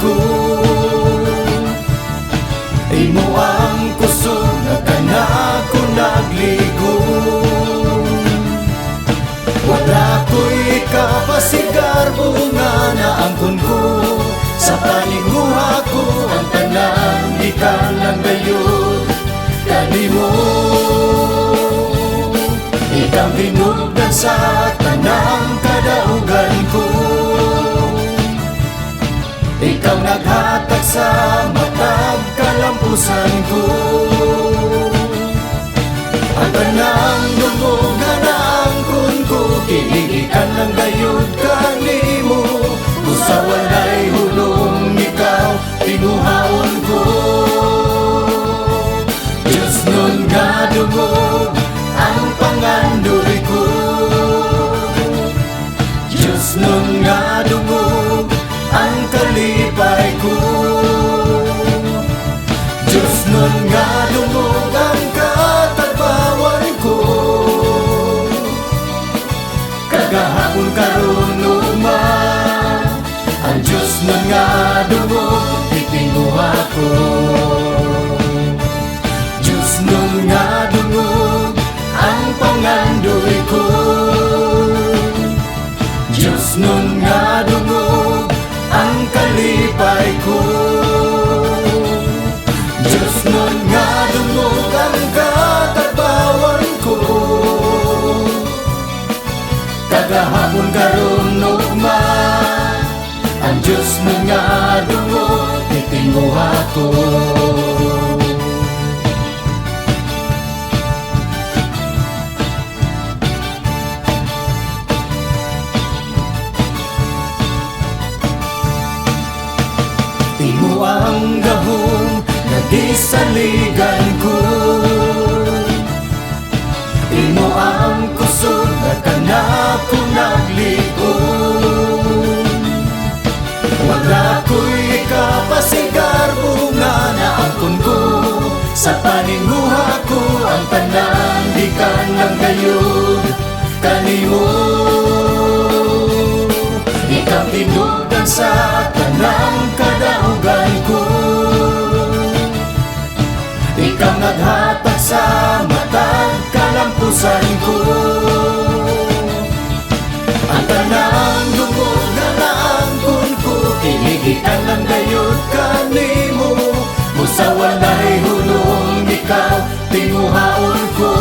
ko. Imo ang kusog na kana ko nagligo. Wala ko'y kapasigar, bunga na angkon ko. Sa paninguha ko ang tanan, di ka lang gayon. Kanimo ikang tinubdan sa tanang kadaugan ko. Ikaw naghatag sa matag kalampusan ko. Ang tanang lubog na naangkon ko, kinigikan lang gayud kanimo. Sa walay hulong ikaw tinuhaon ko. Diyos nun nga dungog ang pangandoy ko. Diyos nun nga dungog ang kalipay ko. Diyos nun nga dungog ang katagbawan ko. Kagahapon karon uman, ang Diyos nun nga dungog itinguha ko. Diyos nun nga dungog ang pangandoy ko. Diyos nun nga dungog ang kalipay ko. Diyos nun nga dungog ang katagbawan ko. Kagahapon karon ugma, ang Diyos nun nga dungog itinguha ko. Imo ang gahom na di saligan ko. Imo ang kusog na kana ko nagligo. Wala ko'y kapasigar, bunga na angkon ko. Sa paninguha ko ang tanan, di ka lang gayon. Kanimo ikaw tinubdan sa tanang kadaugan ko. Ikaw naghatag sa matag kalampusan ko. Ang tanang dungog na naangkon ko, kinigikan lang gayud kanimo. Sa walay hulong ikaw tinguhaon ko.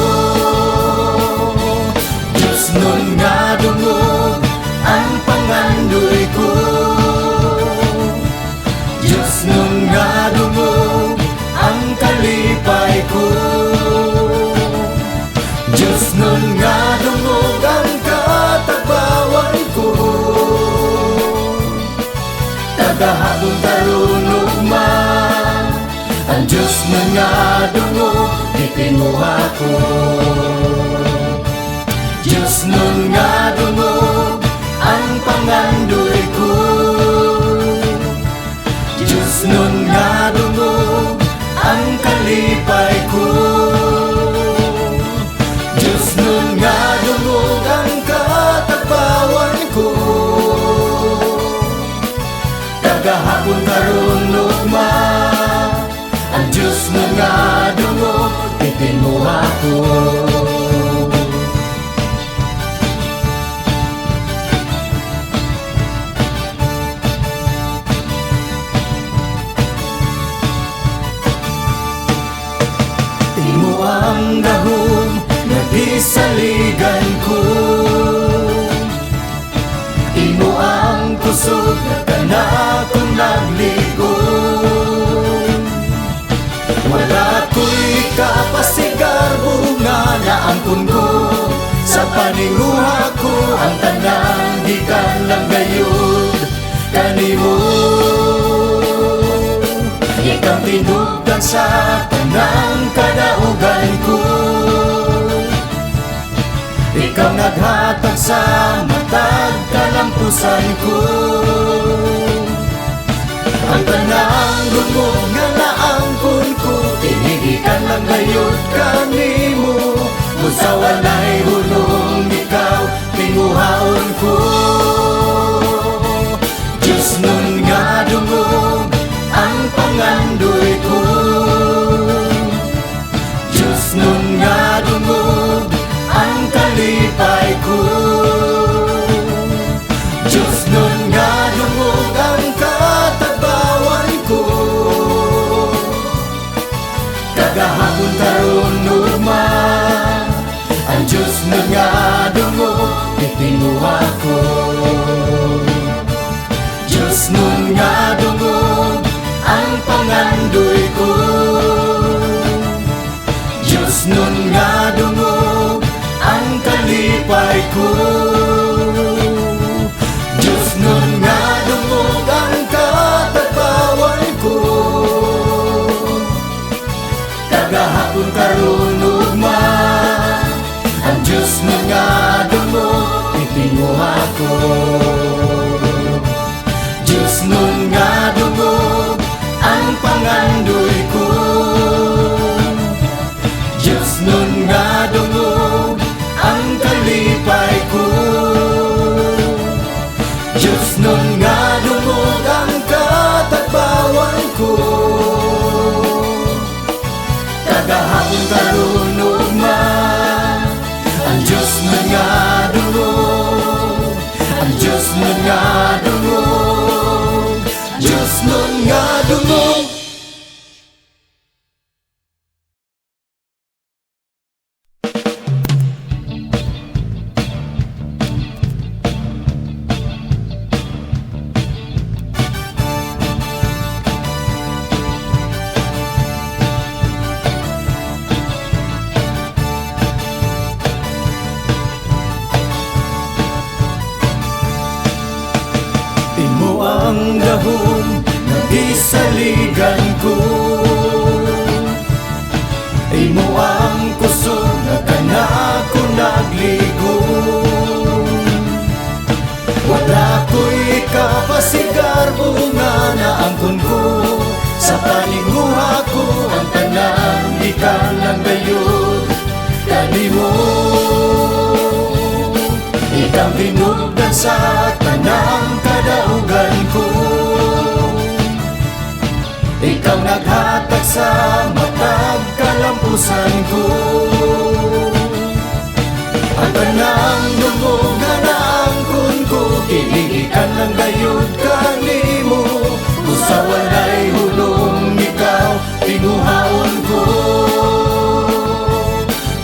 Diyos nun nga dungog ang pangandoy ko. Diyos nun nga dungog ang kalipay ko. Diyos nun nga dungog ang katagbawan ko. Kagahapon karon ugma, ang Diyos nun nga dungog itinguha ko. Diyos nun nga dungog ang pangandoy ko. Diyos nun nga dungog ang kalipay ko. Diyos nun nga dungog ang katagbawan ko. Kagahapon karon ugma, ang Diyos nun nga dungog itinguha ko. Imo ang gahom na di saligan ko. Imo ang kusog na kana kong nagligo. Wala ko'y kapasigar, bunga na angkon ko. Sa paninguha ko ang tanan, di ka lang gayud. Kanimo ikang tinubdan sa tanang kadaugan ko. Ikaw naghatag sa matag kalampusan ko. Ang tanang lubog nga naangkon ko, kinigikan lang gayud kanimo. Sa walay hulong ikaw tinguhaon ko. Diyos nun nga dungog karon ugma, ang Diyos nga dungog itinguha ko. Diyos nun nga dungog ang pangandoy ko. Diyos nun nga dungog ang kalipay ko. Diyos nun nga dungog ang katagbawan ko. Kagahapon karon ugma, ang Diyos nun nga dungog itinguha ko. Diyos nun nga dungog ang pangandoy ko. Diyos nun nga dungog ang kalipay ko. Diyos nun nga dungog ang katagbawan ko. Kagahapon karon ugma, ang Diyos nun nga dungog, ang Diyos nun nga dungog, Diyos nun nga dungog. Imo ang gahom na gisaligan ko. Imo ang kusog na kanako nagligo. Wala ko'y kapasigar bunga na angkon ko. Sa paninguha ko ang tanan ikan lang gayon. Kanimo ikang tinugdan sa tanang kadaugan ko. Ikaw naghatag sa matag kalampusan ko. Ang tanang dungog nga naangkon ko, kinigikan ng gayud kanimo. Busa walay hulong ikaw tinguhaon ko.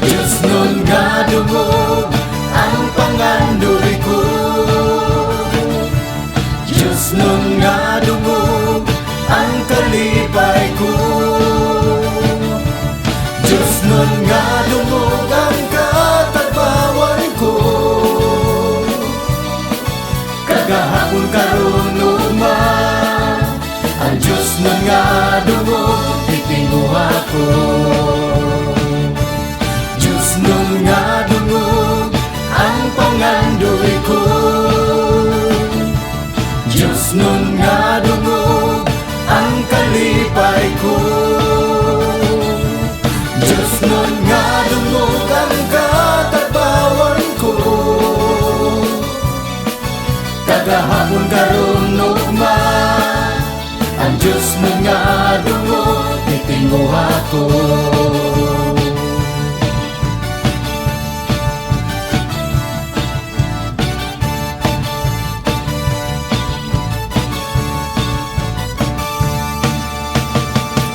Diyos nun nga dungog ang pangandoy ko. Diyos nun nga dungog ang kalipay ko. Diyos nun nga dungog ang katagbawan ko. Kagahapon karon ugma, ang Diyos nun nga dungog itinguha ko. Diyos nun nga dungog ang pangandoy ko. Diyos nun nga dungog ang kalipay ko. Diyos nun nga dungog ang katagbawan ko. Kagahapon karon ugma, ang Diyos nun nga dungog itinguha ko.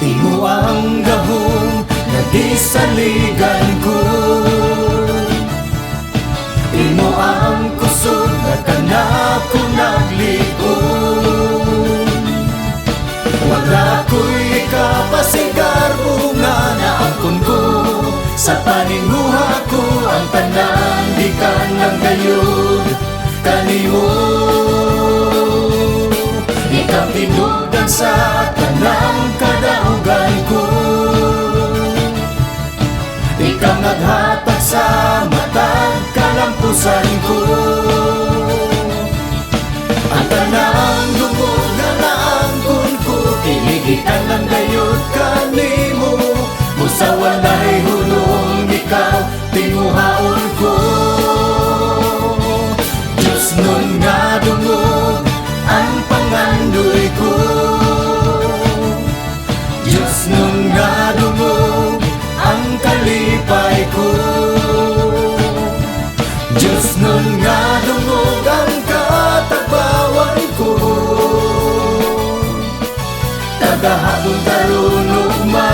Imo ang gahom na gisaligan ko. Imo ang kusog na kanako nagligon. Wala ko'y kapasigar bunga na angkon ko. Sa paninguha ko ang tanan ikan lang gayon. Kanimo ikang tinugdan sa tanang kadaugan ko. Ikaw naghatag sa matag kalampusan ko. Ang tanang dungog nga naangkon ko, kinigikan lang gayud kanimo. Busa walay hulong ikaw tinguhaon ko. Diyos nun nga dungog ang pangandoy ko. Diyos nun nga dungog ang kalipay ko. Diyos nun nga dungog ang katagbawan ko. Kagahapon karon ugma,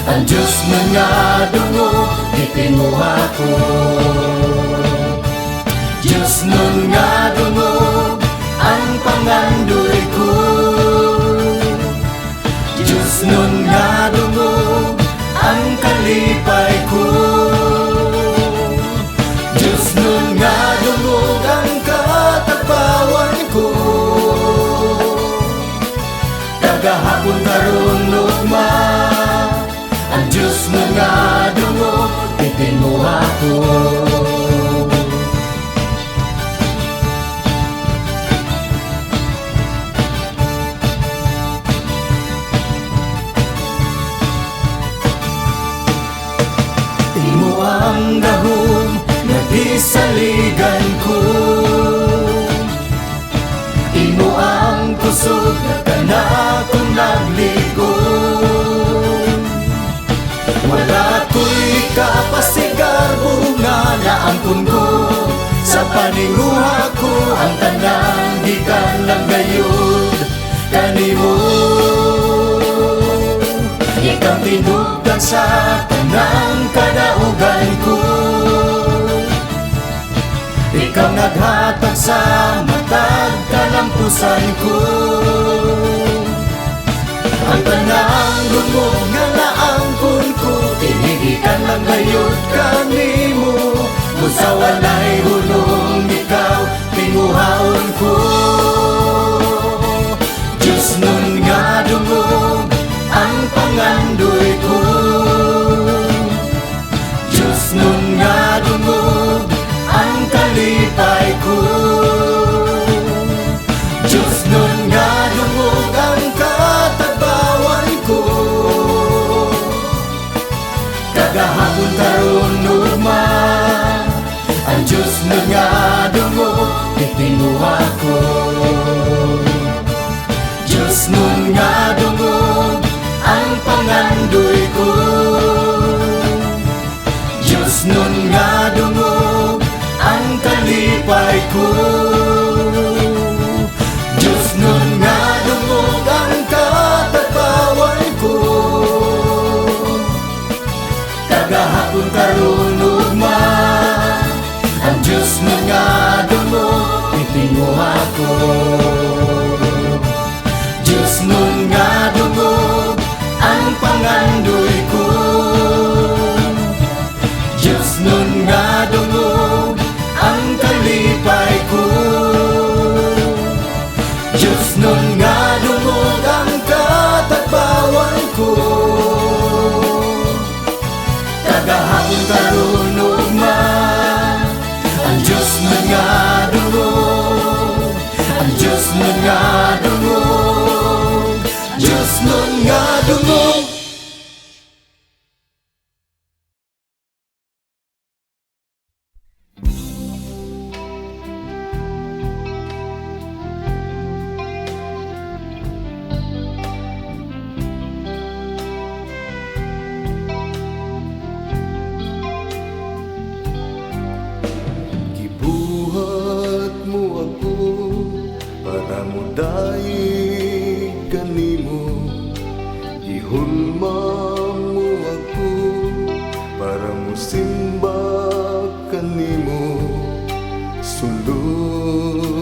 ang Diyos Diyos na nga dungo itinguha ko. Diyos nun nga dungo ang pangandoy ko. Diyos nun nga dungo ang kalipay ko. Diyos nun nga dungo ang katapawan ko. Kagahapon karon ugma ang Diyos nun nga dungo itinguha ko. Imo ang gahom na gisaligan ko. Imo ang kusog na kanakong nagligo. Wala ko'y kapasigar bunga na angkon ko. Sa paninguha ko ang tanang gikan lang gayud kanimo. Ikaw tinubdan sa tanang kadaugan ko. Ikaw naghatag sa matag kalampusan ko. Ang tanang dungo nga naangkon ko, tinigikan lang gayud kanimo. Kung sa walay hulong ikaw tinguhaon ko. Diyos nun nga dungo ang pangandoy ko. Diyos nun nga dungo ang kalipay ko. Diyos nun nga dungo ang katabawan ko. Kagahapon karon ugma ang Diyos nun nga dungo itinguha ko. Diyos nun nga dungo ang pangandoy ko. Diyos nun nga dungo ang kalipay ko. Diyos nun nga dungo ang katapawan ko. Kagahapon karon ugma ang Diyos nun nga dungo itinguha ko. Diyos nun nga dungo ang pangandoy ko. Diyos nun nga dungo ang kalipay ko. Diyos nun nga dungo ang katapawan ko. Kagahapon karon ugma ang Diyos nun nga dungo. Ang Diyos nun nga dungo. Diyos nun nga dungo. Gibuhat mo ako para mo daig kanimo. Gihulma mo ako para mo simba kanimo. Suluning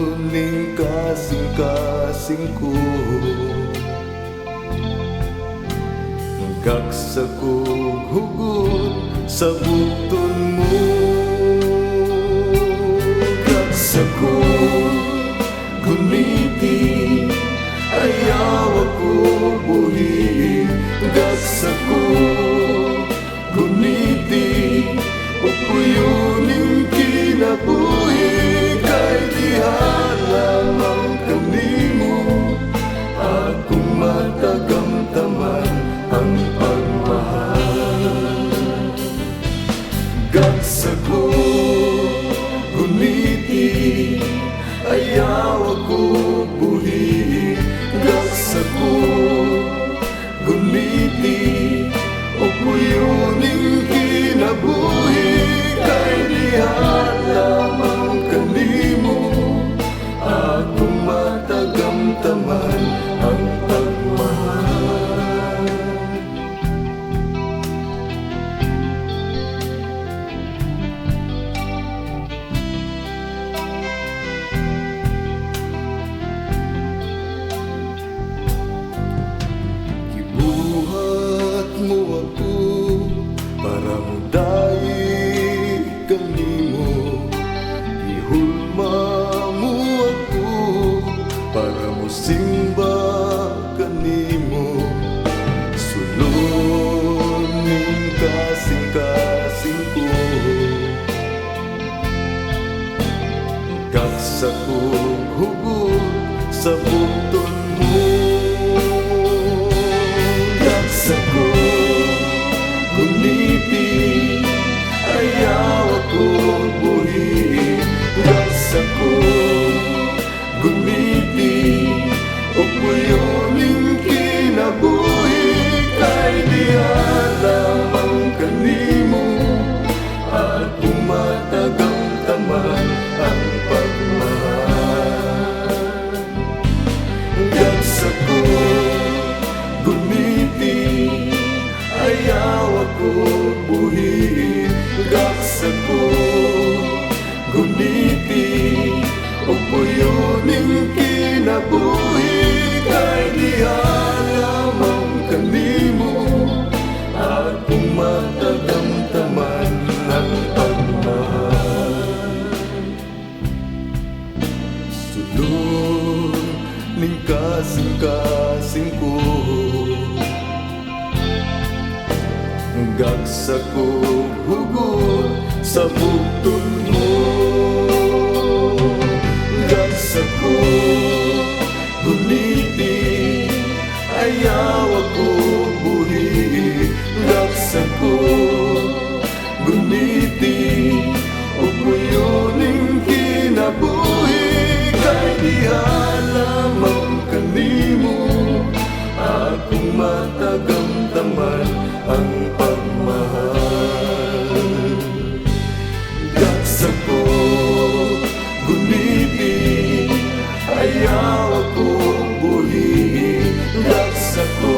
kasing-kasing ko. Gaksa kong hugot sa bukton mo. Gaksa kong gumiti, ayaw ako buhi. Gaksa kong gumiti, upuyuning kinabuhi. Kay diha lamang kanimo akong matagamtaman ang pagmahal. Gaksa ko gumiti, ayaw ako buhi. Gaksa ko gumiti, upuyuning kinabuhi. Kay diha lamang kanimo akong matagamtaman ang pagmahal. kasing ko. Gagsa ko hugot sa bugtong mo. Gagsa ko gumiti, ayaw ako buhi. Gagsa ko gumiti, upuyoning kinabuhi. Kay di alamang kanimo, akong matagamtaman ang pagmahal. Gagsa ko gumiti, ayaw ako buhi. Gagsa ko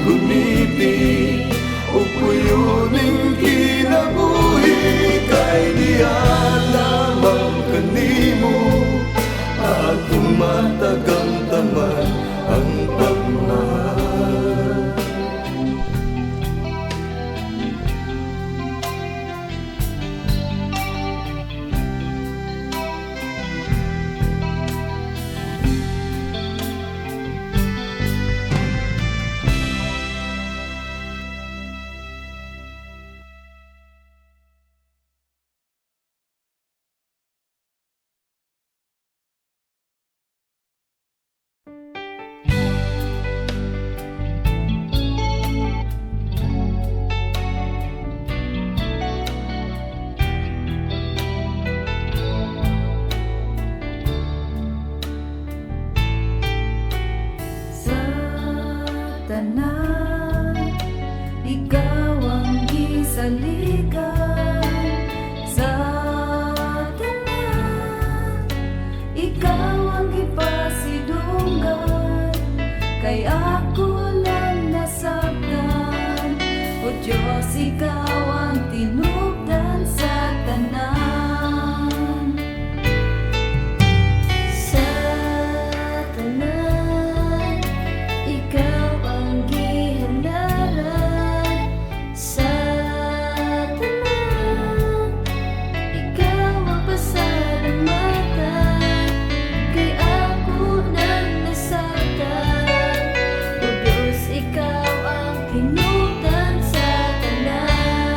gumiti, upuyoning kinabuhi. Kay di alamang kanimo, akong matagamtaman ang pagmahal. Tanan, ikaw ang gisaligan. Sa tanan, ikaw ang gipasidunggan. Kay ako lang nasabtan, o Diyos, ikaw ang tinubdan sa tanan. Sa tanan, ikaw ang gihalaran. Sa tanan, ikaw ang pasalamatan. Kay ako nang nasaktan, o Diyos, ikaw ang tinubdan sa tanan.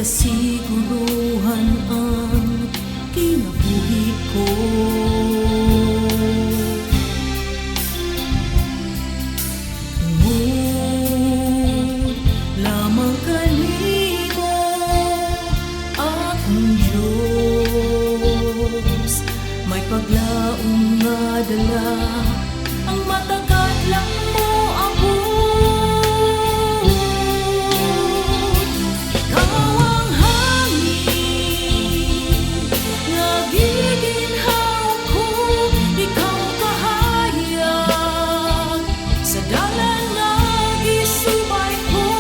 kasiguruhan ang kinabuhi ko. Tungod lamang kanimo, akong Diyos, may paglaong nga dala, ang matagat lang mo abot. Ikaw ang hangin nga giginhaw ko, ikaw kahayag sa dalan nga gisubay ko,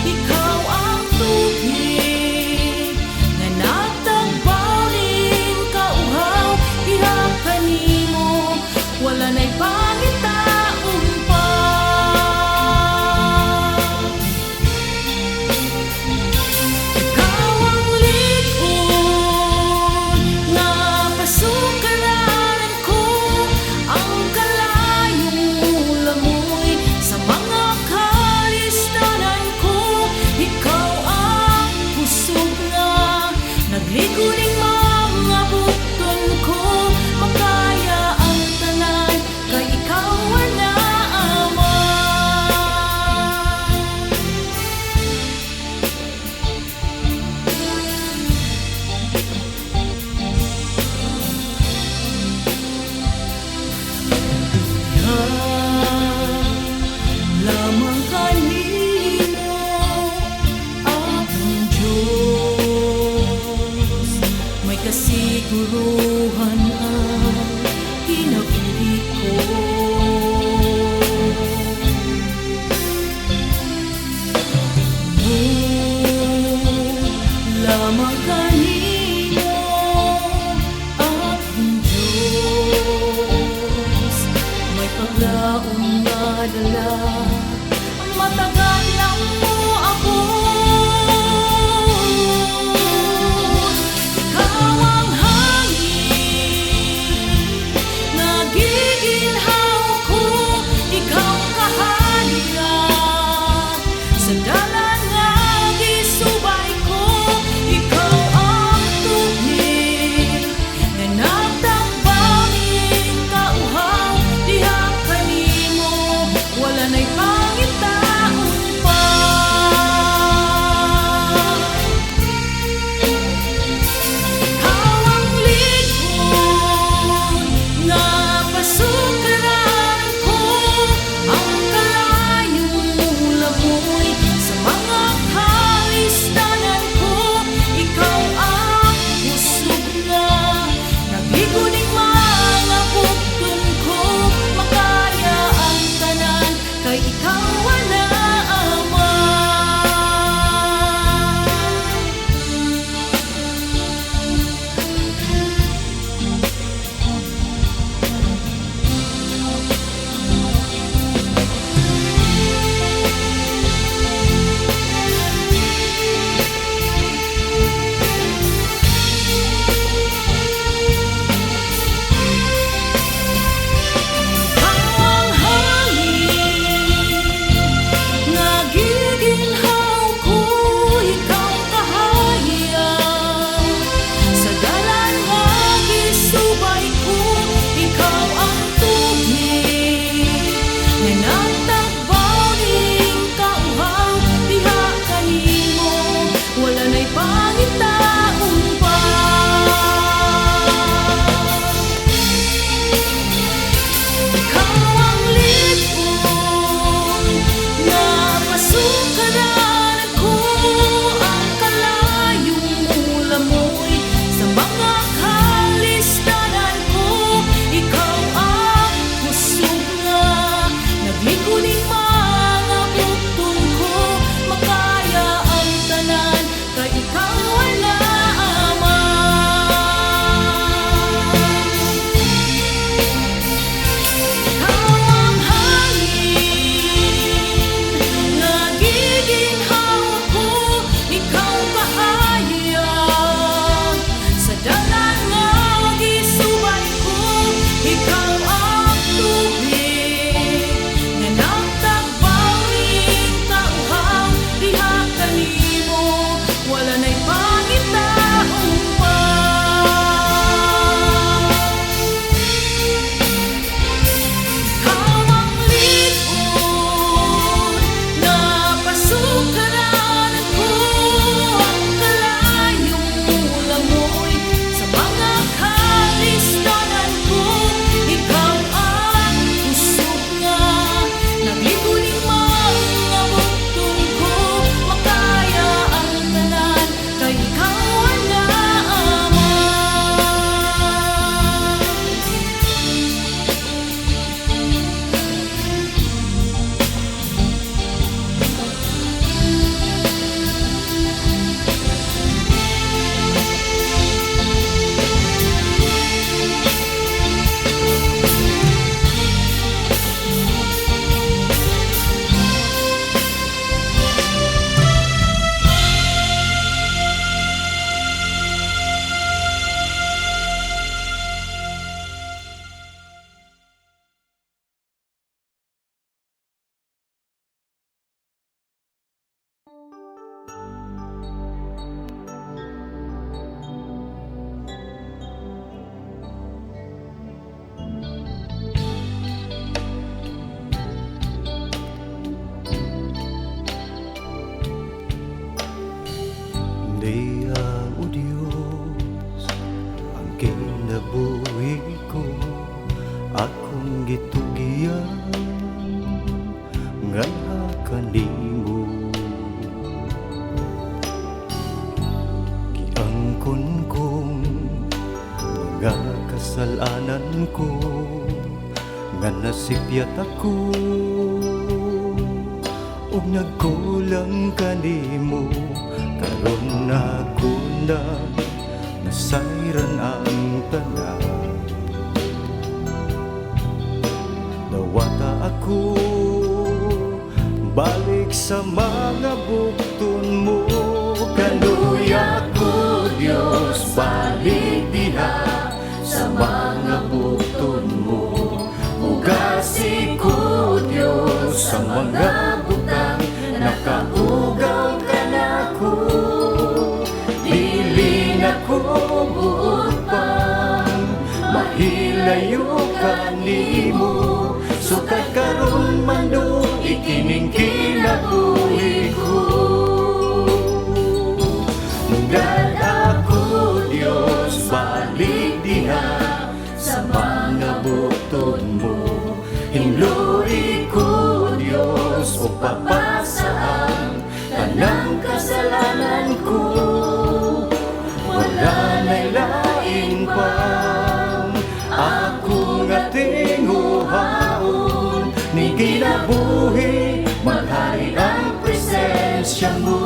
ikaw ang tubig nga nagtagbaw ning kauhaw, diha kanimo wala na'y pangitaon pa. Ikaw ang likod nga pasukaranan ko, ang kalayong lamoy sa mga kalistanan ko, ikaw ang pusog nga nagligo ning mga bukton ko, makaya ang tanan kay ikaw na Ama. Lamang kanino, akong Diyos, may kasiguruhan ang kinabuhi ko. Lamang kanino, akong Diyos, may paglaong nga dala, ang matagal lang mo abot. Ikaw ang hangin nga giginhaw ko, ikaw kahayag sa dalan nga gisubay ko, ikaw ang tubig nga nagtagbaw ning kauhaw, diha kanimo wala na'y Dia o Diyos ang kinabuhi ko, akong gitugiyan nga kanimo. Giangkon kong mga kasalanan ko, nga nasipyat ako ug nagkulang kanimo. Karon ako na nasayran ang tanan, nawata ako balik sa mga bukton mo. Kaluya ko Diyos, balik diha sa mga bukton mo. Ugasi ko Diyos sa mga butang, nakaugaw ka na ko. Dili na ko buot pang mahilayo kanimo. Sukad karon man do ikining kinabuhi ko. Munggad ako Diyos, balik diha sa mga bukton mo. Hinluwi ko Diyos o papasaan tanang kasalanan ko. Wala na'y lain pang ako nga tinguhaon, ni kinabuhi maghari ang presensya mo.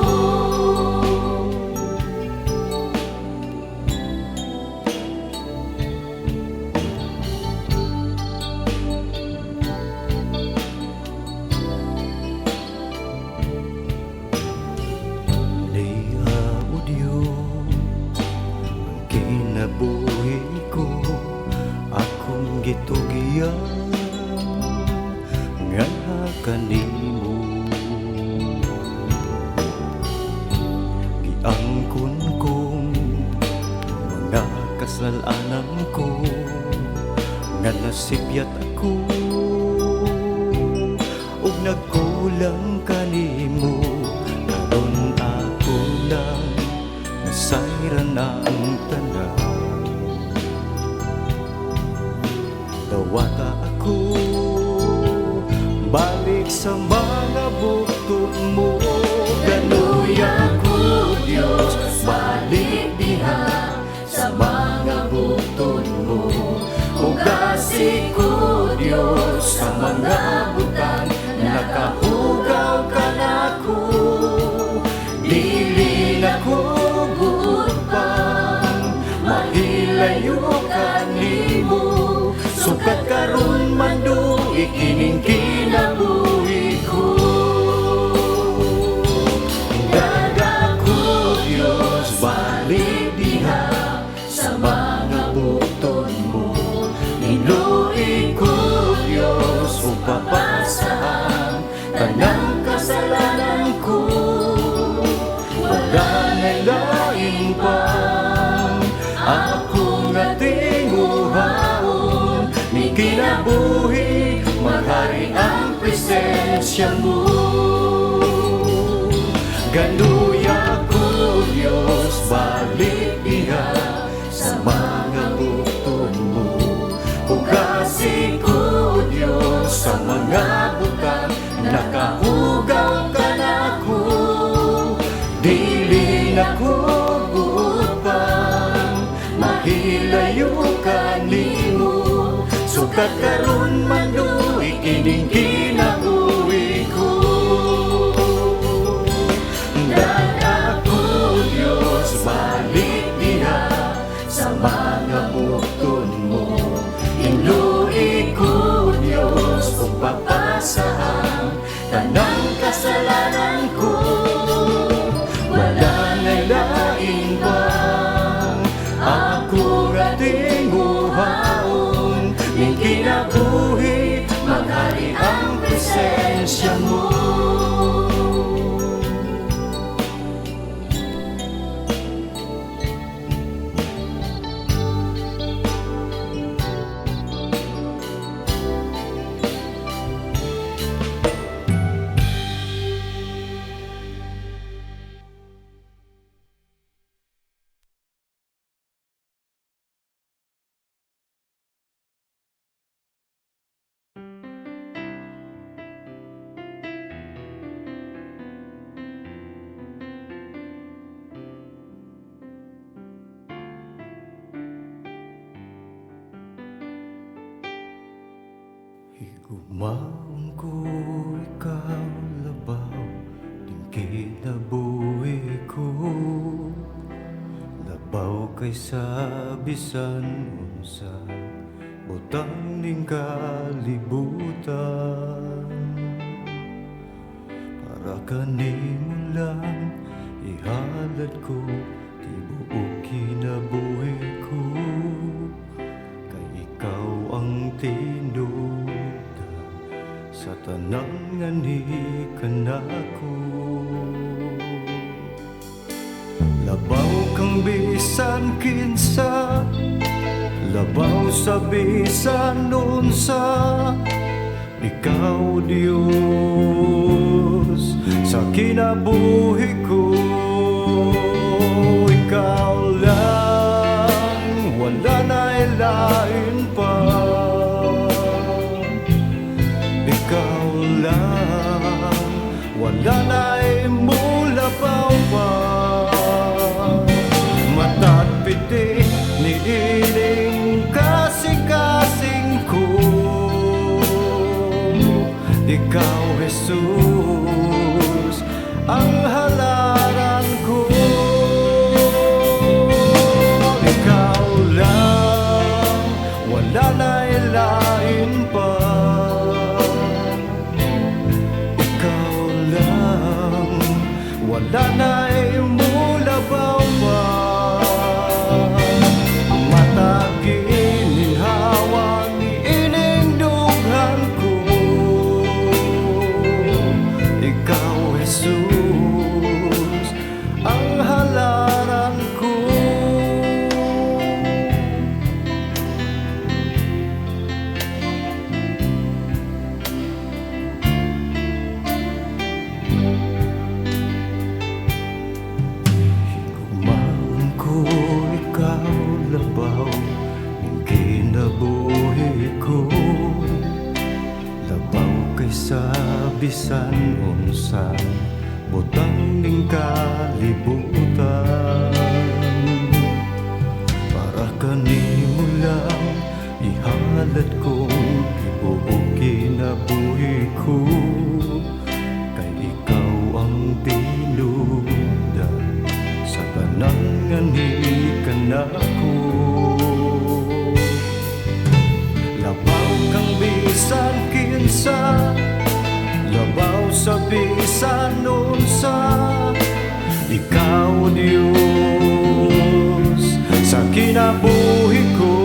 Kinabuhi ko, akong gitugiyan nga kanimo. Giangkon kong mga kasalanan ko, nga nasipyat ako ug nagkulang kanimo. Karon ako lang nasayran ang tanan, nawata ako balik sa mga bukton mo. Ganuya ko Diyos, balik diha sa mga bukton mo. Ugasi ko Diyos sa mga butang, nakahugaw ka na ko. Dili na ko buot pang mahilayo kanimo. Sukat karon man do ikining kinabuhi ko. Daga ko Diyos, balik diha sa mga bukton mo. Hinluwi ko Diyos o papasaan tanang kasalanan ko. Wala na'y lain pang ako nga tinguhaon, ni kinabuhi maghari ang presensya mo. Ganuya ko Diyos, balik diha sa mga bukton mo. Ugasi ko Diyos sa mga butang, nakahugaw ka na ko. Dili na ko buot pang mahilayo kanimo. Sukat karon man do ikining kinabuhi ko. Daga ko Diyos, balik diha sa mga bukton mo. Hinluwi ko Diyos o papasaan tanang kasalanan ko. Wala na'y lain pang ako nga tinguhaon, ni kinabuhi maghari ang presensya mo. Higumaon ko ikaw labaw, tingkid na buhi ko. Labaw kay sa bisan unsa, butang ning kalibutan. Para kanimo lang ihalad ko, tibuok kinabuhi ko. Kay ikaw ang tinuda sa tanang nga nikan ako. Labaw kang bisan kinsa, labaw sa bisan unsa. Ikaw Diyos sa kinabuhi ko. Ikaw lang, wala na ilain pa. Ikaw lang, wala na imulapaw pa. Mata't piti ni ining kasing-kasing ko. Ikaw, Jesus, ang halaran ko. Ikaw lang, wala na ilain pa. Ikaw lang, wala na imulabaw pa. Matagininhawa ni ining dughan ko. Ikaw, Jesus, ang halaran ko. Higumaon ko ikaw labaw, ning kinabuhi ko. Labaw kay sa bisan unsa, butang ning kalibutan. Para kanimo lang ihalad kong tibuok kinabuhi ko. Kay ikaw ang tinuda sa tanan nga nikan ako. Labaw kang bisan kinsa, labaw sa bisan unsa. Ikaw Diyos sa kinabuhi ko.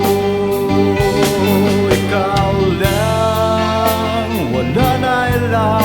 Ikaw lang, wala na ilain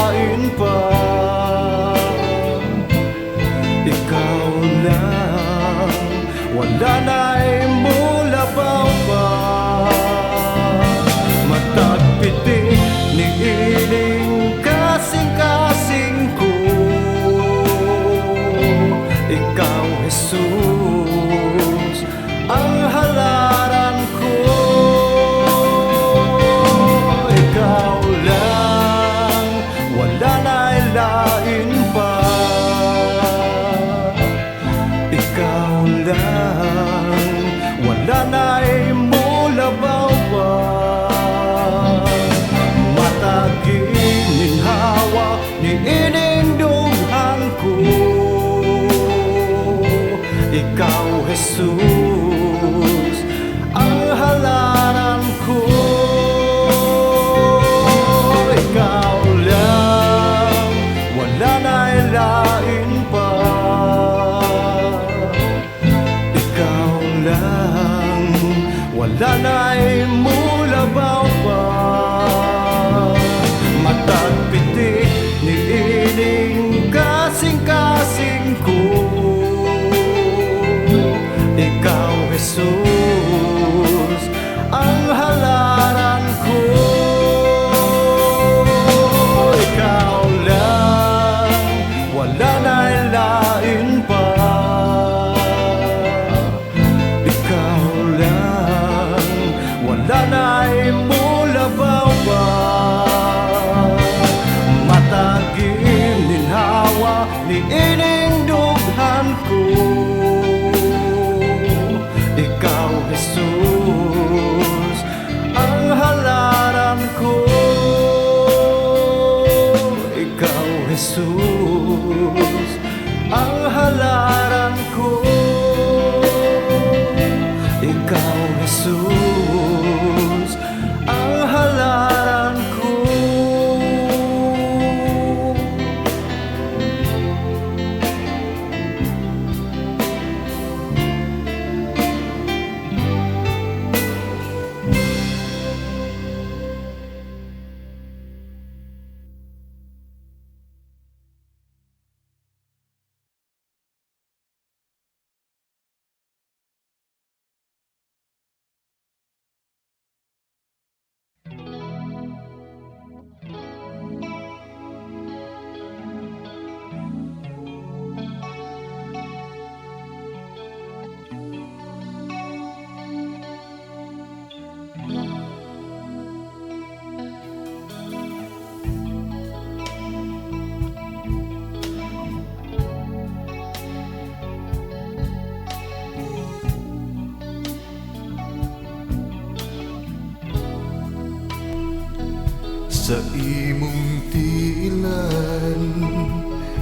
Sa imong tiilan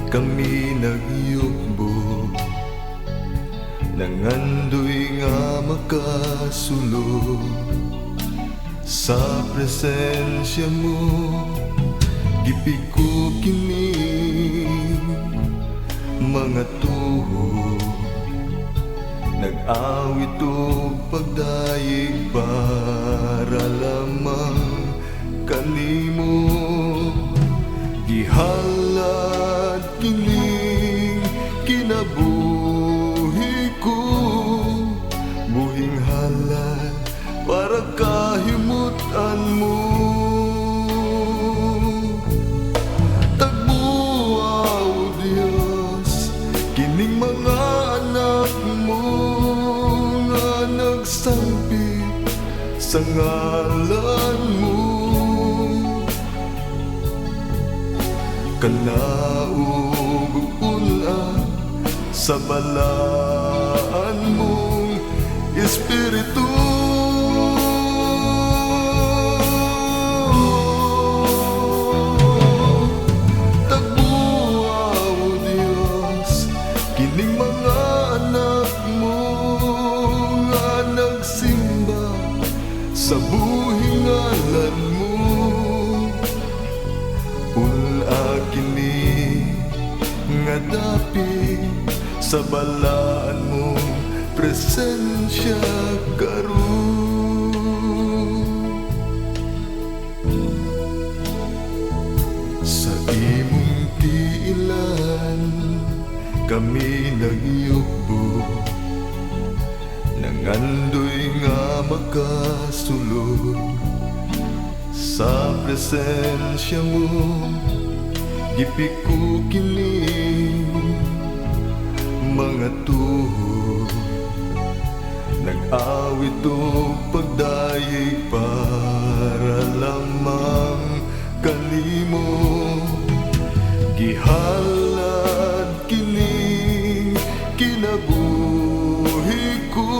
kami nagyugbo, nangandoy nga makasulod. Sa presensya mo gipiko kini mga tuho, nag-awit o pagdayeg para lamang kanimo. Gihalad kining kinabuhi ko, buhing halad para kahimutan mo. Tagbuaw Diyos kining mga anak mo nga nagsambit sa ngalan mo. Kanaog ula sa balaan mong Espiritu. Tagbuaw Diyos kining mga anak mo nga nagsimba sa buhing ngalan mo. Kini nga dapi sa balaan mong presensya karon. Sa imong tiilan kami nagyugbo, nangandoy nga makasulod. Sa presensya mo gipiko kini mga tuho, nag-awit o pagdayeg para lamang kanimo. Gihalad kining kinabuhi ko,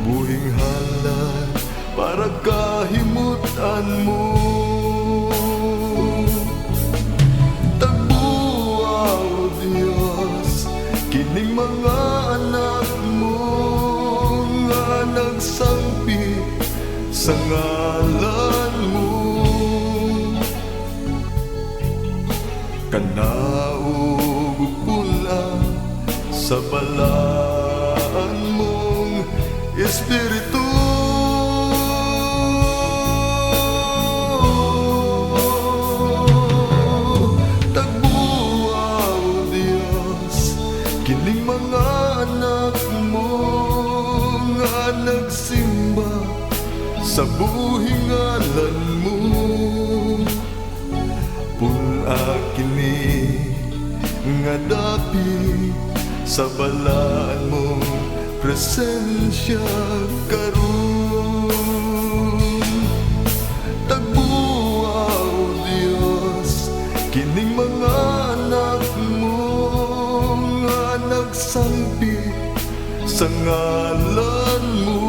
buhing halad para kahimutan mo. Kining mga anak mo nga nagsangpit sa ngalan mo. Kanaog pula sa balaan mong Espiritu. Kining mga anak mo nga nagsimba sa buhing ngalan mo. Pula kini nga dapi sa balaan mong presensya karon. Tagbuaw Diyos kining mga anak mo nagsambit sa ngalan mo.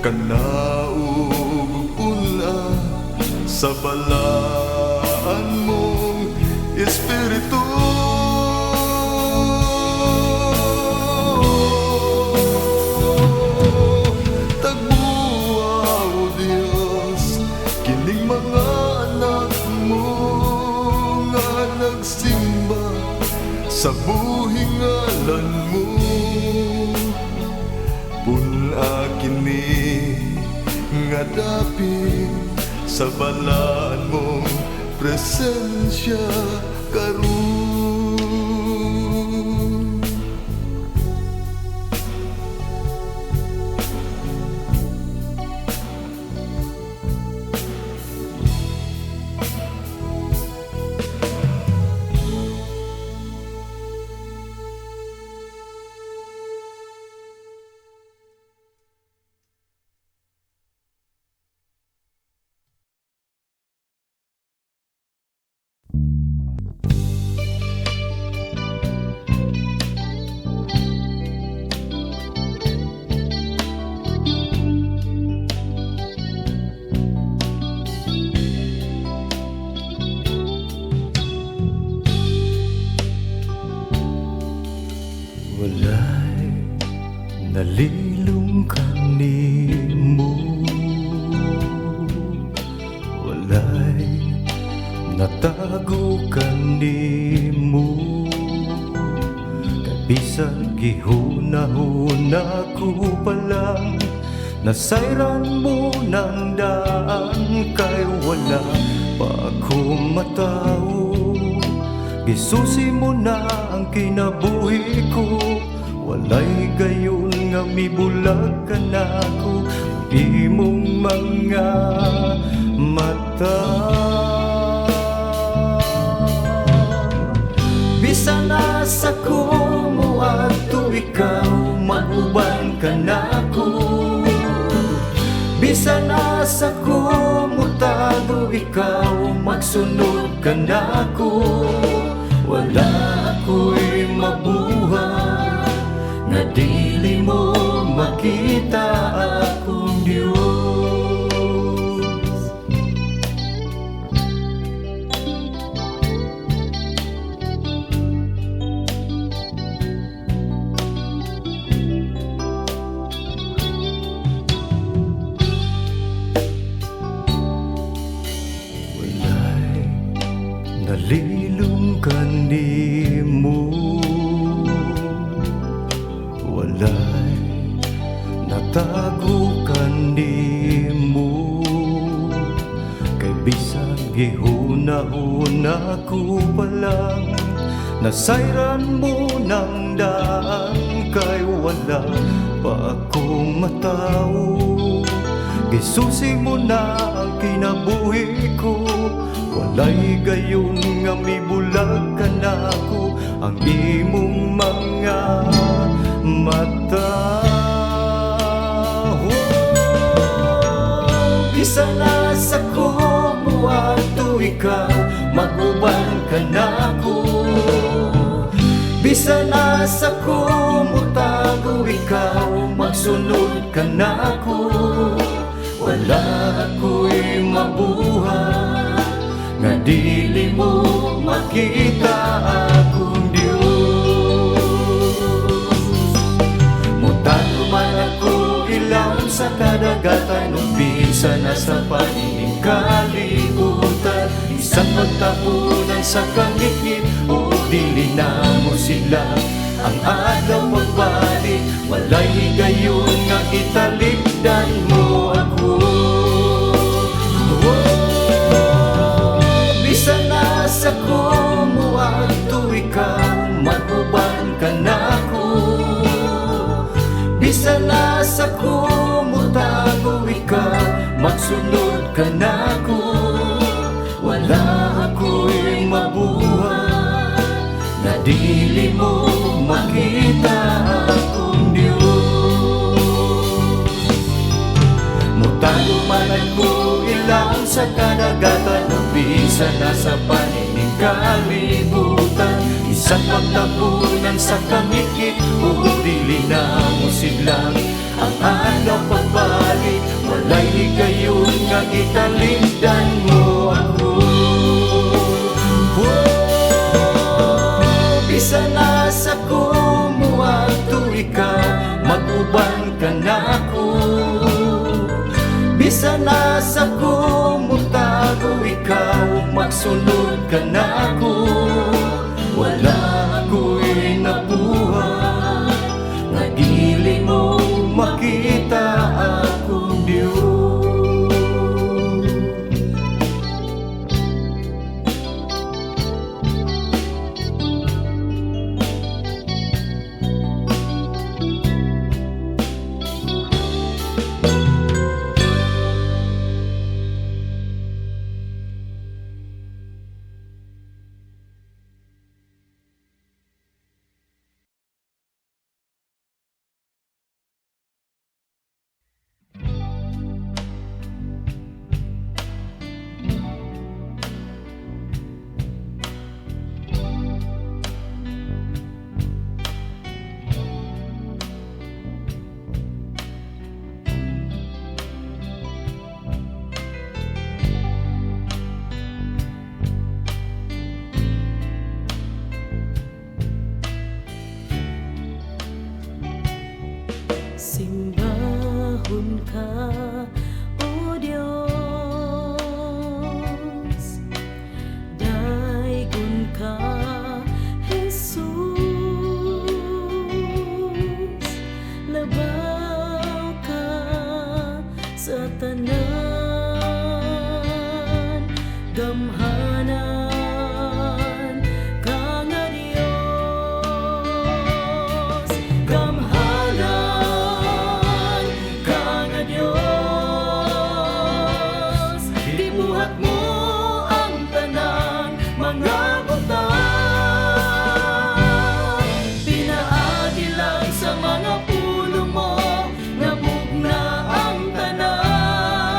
Kanaog pula sa balaan mong Espiritu. Tagbuaw Diyos kining mga anak mo nga nagsimba sa buhing ngalan mo. Pula kini nga dapi sa balaan mong presensya karon. kanimo, walay natago kanimo. Bisan gihunahuna ko pa lang, nasayran mo ng daan, kay wala pa ako matao. Gisusi mo na ang kinabuhi ko, walay gayon nga mibulag ka na ko. Imong mga mata, bisan nasa ko mo ato ikaw, mag-uban ka na ko. Bisan nasa ko mo tago ikaw, magsunod ka na ko. Wala ako'y mabuhay nga dili mo makita akong Diyos. Nalilong kanimo, walay natago kanimo. Kay bisan gihuna-huna ko pa lang, nasayran mo ng daan, kay wala pa akong matao. Gisusi mo na ang kinabuhi ko, walay gayon nga mibulag ka na ko. Ang imong mga mata, bisan nasa ko mo ato ikaw, mag-uban ka na ko. Bisan nasa ko mo tago ikaw, magsunod ka na ko. Wala ako'y mabuhay nga dili mo makita akong Diyos. Mutado man ako ilang sa kadagatan, umpisa na sa panining kalibutan. Isang pagtapunan sa kangit-ngit, o dili na mo sila. Ang adlaw pagbalik, walay gayon nga italikdan mo ako. Bisan nasa ko mo ato ikaw, mag-uban ka na ko. Bisan nasa ko mo tago ikaw, magsunod ka na ko. Wala ako'y mabuhay na dili mo makita akong Diyos. Mutago man ako ilang sa kadagatan, umpisa na sa panining kalibutan. Isang pagtapunan sa kangit-ngit, o dili na mo siglang. Ang adlaw pagbalik, walay gayon nga italikdan mo ako. Bisan nasa ko mo ato ikaw, mag-uban ka na ko. Bisan nasa ko mo tago ikaw, magsunod ka na ko. Wala ako'y nabuhay nga dili mo makita akong Diyos. Daygon ka, O Dios. Daygon ka, Jesus. Labaw ka sa tanan, gamhanan ka nga Dios. Gamhanan ka nga Dios. Gibuhat mo ang tanan mga butang, pinaagi lang sa mga pulo mo, nabugna ang tanan.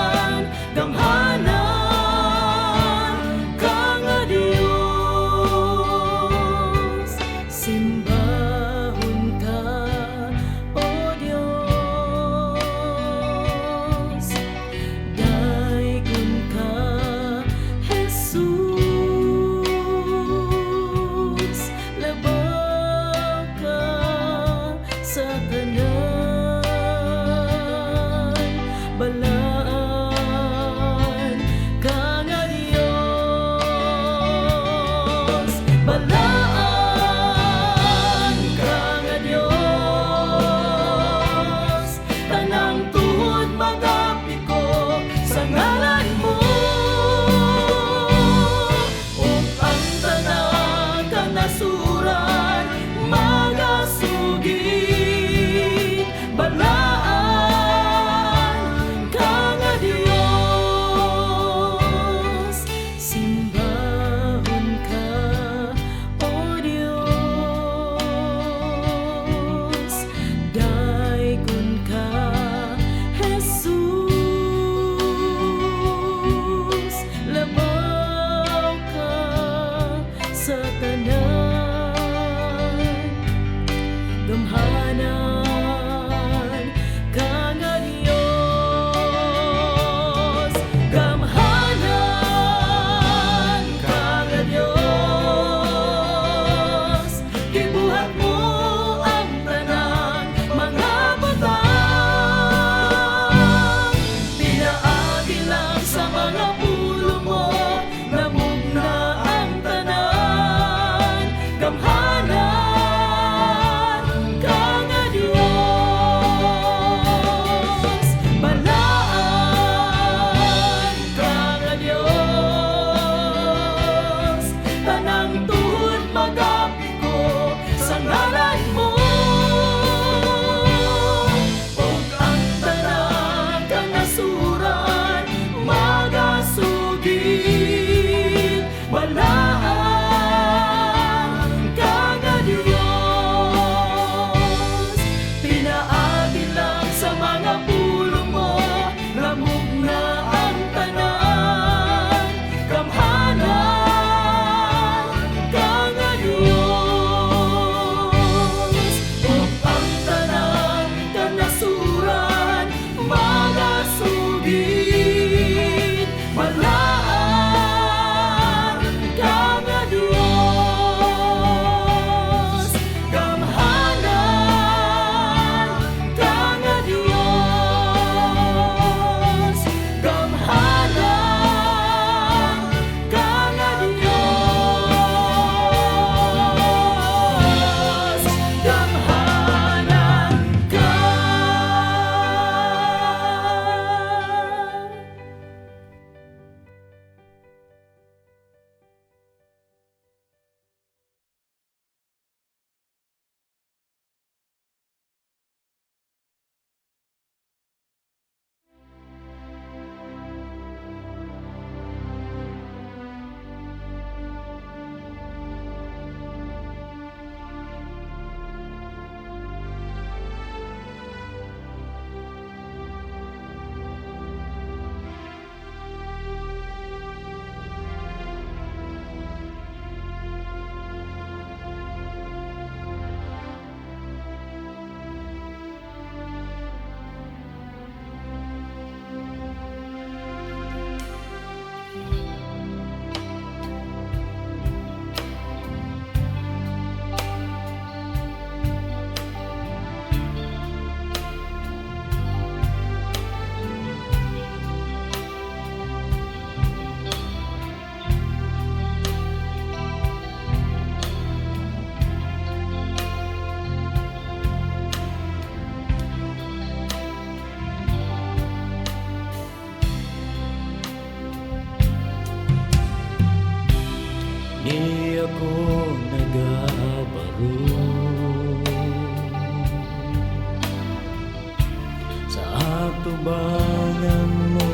sa atubangan mo,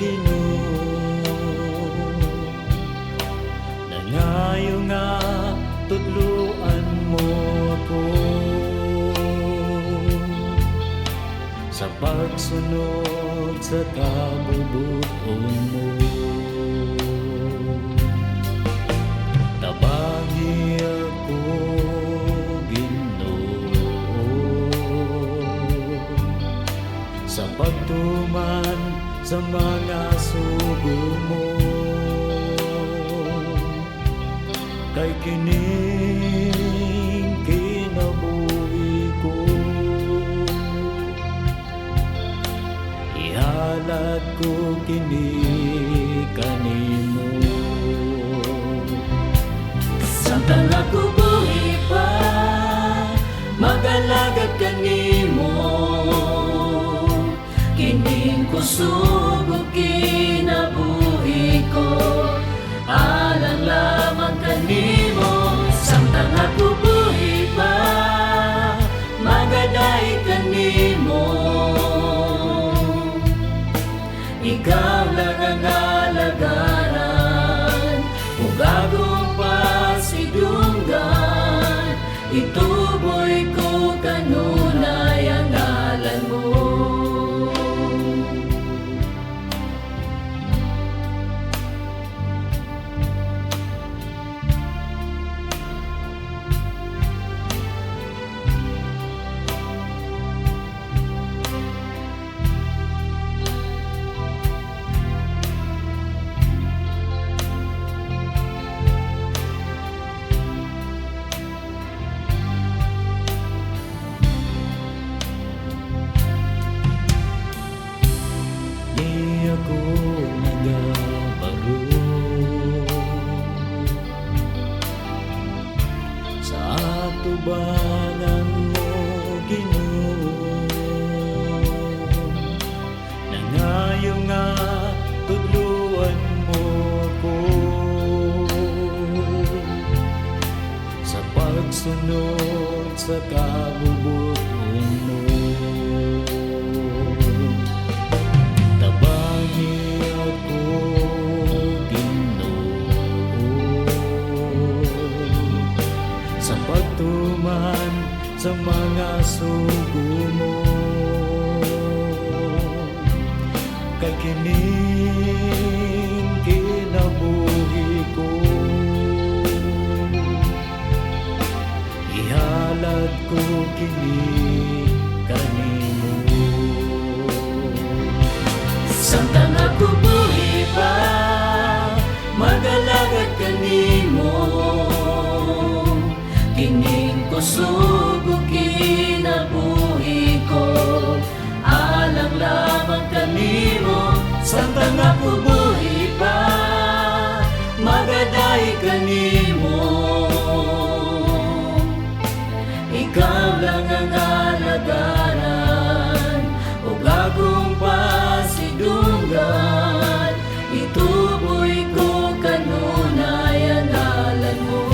Ginoo. Nangayo nga tudluan mo ako sa pagsunod sa kabubuton mo. Tabangi ako, Ginoo, sa pagtuman sa mga sugo mo. Kay kining kinabuhi ko, ihalad ko kini kanimo. Samtang ako buhi pa, mag-alagad kanimo. Kining kusog ug kinabuhi ko, alang lamang kanimo. Samtang ako buhi pa, magaday kanimo. Ikaw lang ang alagaran, ug agong pasidunggan. Ituboy ko kanunay ang ngalan mo. Di ako nagabaro sa atubangan mo, Ginoo. Nangayo nga tudluan mo ako sa pagsunod sa kabubuton mo. Tabangi ako, Ginoo, sa pagtuman sa mga sugo mo. Kay kining kinabuhi ko, ihalad ko kini kanimo. Samtang ako buhi pa, mag-alagad kanimo. Kining kusog ug kinabuhi ko, alang lamang kanimo. Samtang ako buhi pa, magaday kanimo. Ikaw lang ang alagaran, ug agong pasidunggan. Ituboy ko kanunay ang ngalan mo.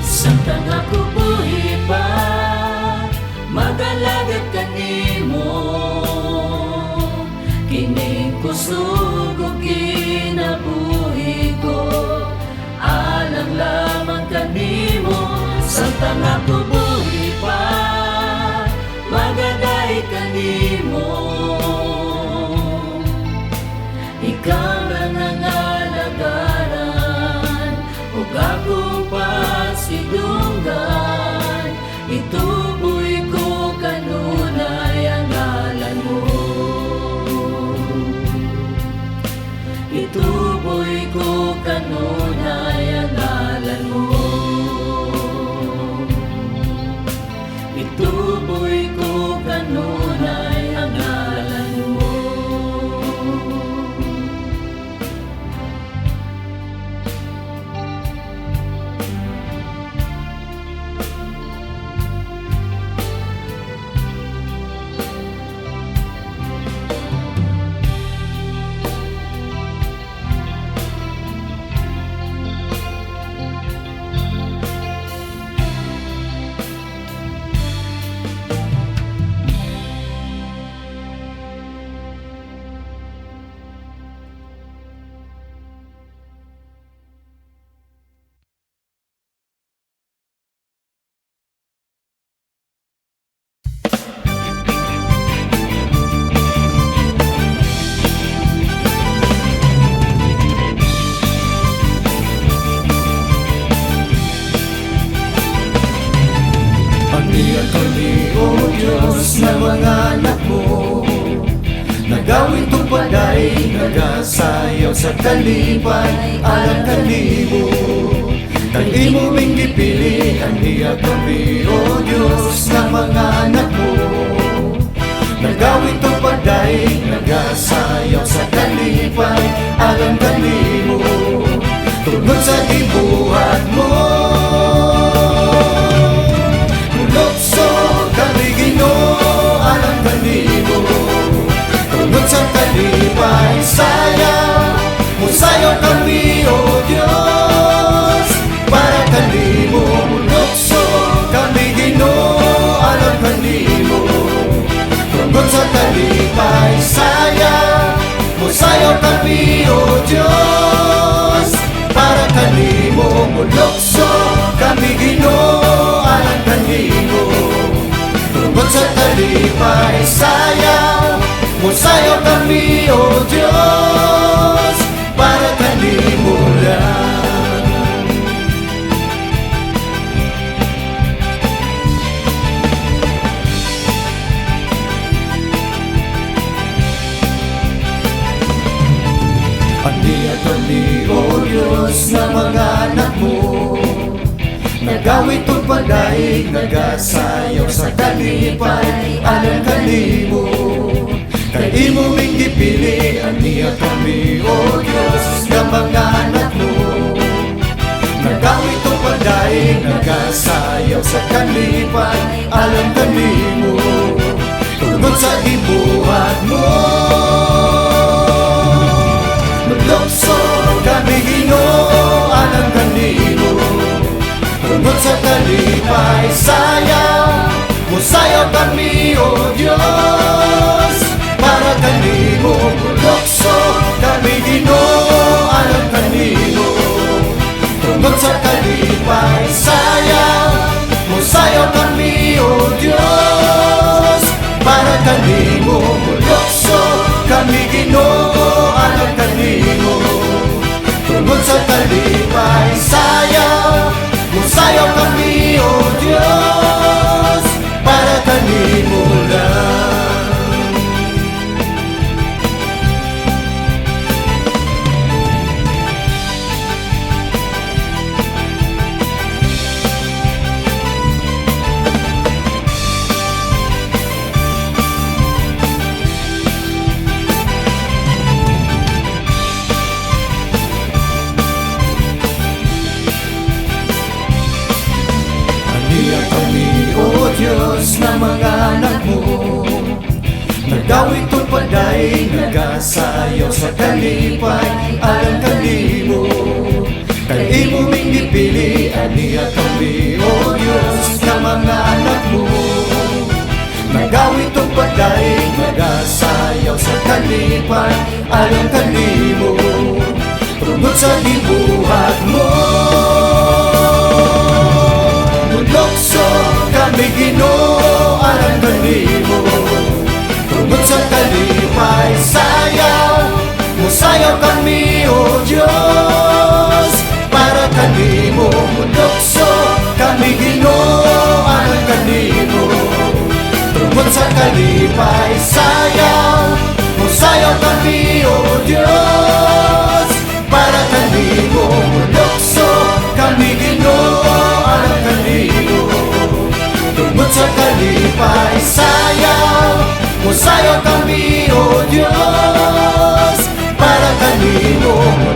Samtang ako buhi pa, mag-alagad kanimo. Kining kusog ug kinabuhi ko, alang lamang kanimo. Samtang ako buhi pa, magaday kanimo. Ikaw lang ang alagaran, ug akong pasidunggan. Ituboy ko kanunay ang ngalan mo. Ituboy ko kanunay ang ngalan mo. Ituboy ako'y ko kanunay ang ngalan mo. Hanggang kami, O Diyos, na mga anak mo, nagawin tupad ay nagasayaw sa kalipay, alang kanimo. Kay imo ming gipili, aniya kami, O Diyos, na mga anak mo, nagawin tupad ay nagasayaw sa kalipay, alang kanimo. Tungod sa gibuhat mo, lukso kami Ginoo, alang kanimo. Tungod sa kalipay, sayaw, musayaw kami, O Diyos, para kanimo. Lukso kami Ginoo, alang kanimo. Tungod sa kalipay, sayaw, musayaw kami, O Diyos, para kanimo. Lukso kami Ginoo, alang kanimo. Tungod sa kalipay, sayaw, musayaw kami, O Diyos, para kanimo lang. Aniya kami, O Diyos, na mga anak mo, nagawin tupad ay nagasayaw sa kalipay, alang kanimo. Kay imo ming gipili, aniya kami, O Diyos, na mga anak mo, nagawin tupad ay nagasayaw sa kalipay, alang kanimo. Tungod sa gibuhat mo, lukso kami Ginoo, alang kanimo. Tungod sa kalipay, sayaw, musayaw kami, O Diyos, para kanimo. Lukso kami Ginoo, alang kanimo. Tungod sa kalipay, sayaw, musayaw kami, O Diyos, para kanimo. Lukso kami Ginoo, alang kanimo. Tungod sa kalipay, sayaw, musayaw kami, O Diyos, para kanimo lang. Aniya kami, O Diyos, na mga anak mo, nagawin tupad ay nagasayaw sa kalipay, alang kanimo. Kay imo ming gipili, aniya kami, O Diyos, na mga anak mo, nagawin tupad ay nagasayaw sa kalipay, alang kanimo. Tungod sa gibuhat mo, lukso kami Ginoo, alang kanimo. Tungod sa kalipay, sayaw, musayaw kami, O Diyos, para kanimo. Lukso kami Ginoo, alang kanimo. Tungod sa kalipay, sayaw, musayaw kami, O Diyos, para kanimo. Lukso kami Ginoo, alang kanimo. Tungod sa kalipay. Sayaw kami, O Diyos, para kanino